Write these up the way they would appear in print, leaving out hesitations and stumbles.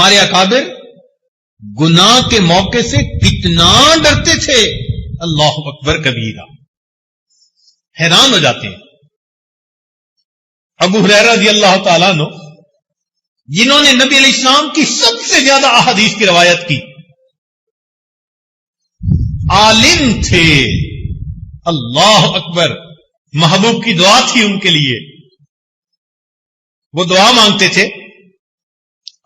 ہمارے اکابر گناہ کے موقع سے کتنا ڈرتے تھے، اللہ اکبر کبیرہ، حیران ہو جاتے ہیں۔ ابو ہریرہ رضی اللہ تعالیٰ عنہ، جنہوں نے نبی علیہ السلام کی سب سے زیادہ احادیث کی روایت کی، عالم تھے، اللہ اکبر، محبوب کی دعا تھی ان کے لیے۔ وہ دعا مانگتے تھے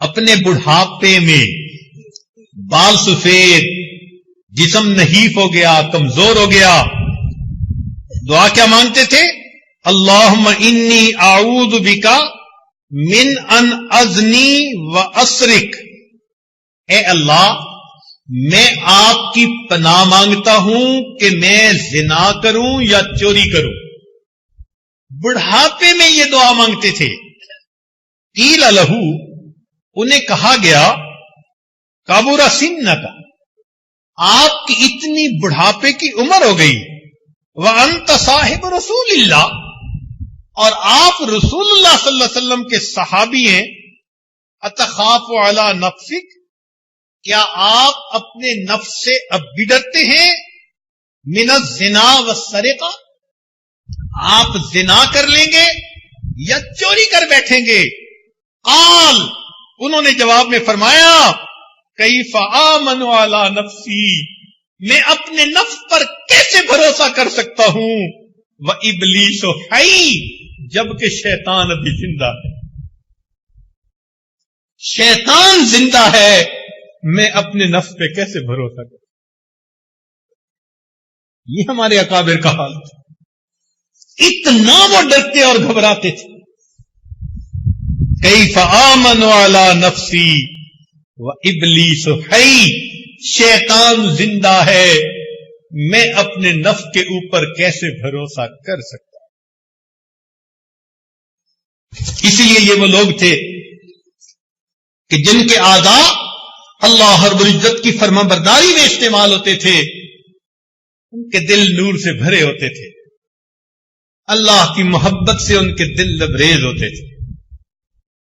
اپنے بڑھاپے میں، بال سفید، جسم نحیف ہو گیا، کمزور ہو گیا، دعا کیا مانگتے تھے؟ اللہم انی اعوذ بک من ان ازنی و اسرک، اے اللہ میں آپ کی پناہ مانگتا ہوں کہ میں زنا کروں یا چوری کروں۔ بڑھاپے میں یہ دعا مانگتے تھے۔ قیل لہو، انہیں کہا گیا کبر سنک، آپ کی اتنی بڑھاپے کی عمر ہو گئی، وانت صاحب رسول اللہ، اور آپ رسول اللہ صلی اللہ علیہ وسلم کے صحابی ہیں، اتخاف علی نفسک، کیا آپ اپنے نفس سے اب بھی ڈرتے ہیں؟ من الزنا والسرقہ، آپ زنا کر لیں گے یا چوری کر بیٹھیں گے؟ قال، انہوں نے جواب میں فرمایا کیف آمن علی نفسی، میں اپنے نفس پر کیسے بھروسہ کر سکتا ہوں، وابلیس حی، جبکہ شیطان ابھی زندہ ہے، شیطان زندہ ہے، میں اپنے نفس پہ کیسے بھروسہ کروں؟ یہ ہمارے اکابر کا حال تھا، اتنا وہ ڈرتے اور گھبراتے تھے۔ کیف آمن علی نفسی وابلیس حی، شیطان زندہ ہے، میں اپنے نفس کے اوپر کیسے بھروسہ کر سکتا ہوں؟ اسی لیے یہ وہ لوگ تھے کہ جن کے اعضاء اللہ رب العزت کی فرما برداری میں استعمال ہوتے تھے، ان کے دل نور سے بھرے ہوتے تھے، اللہ کی محبت سے ان کے دل لبریز ہوتے تھے۔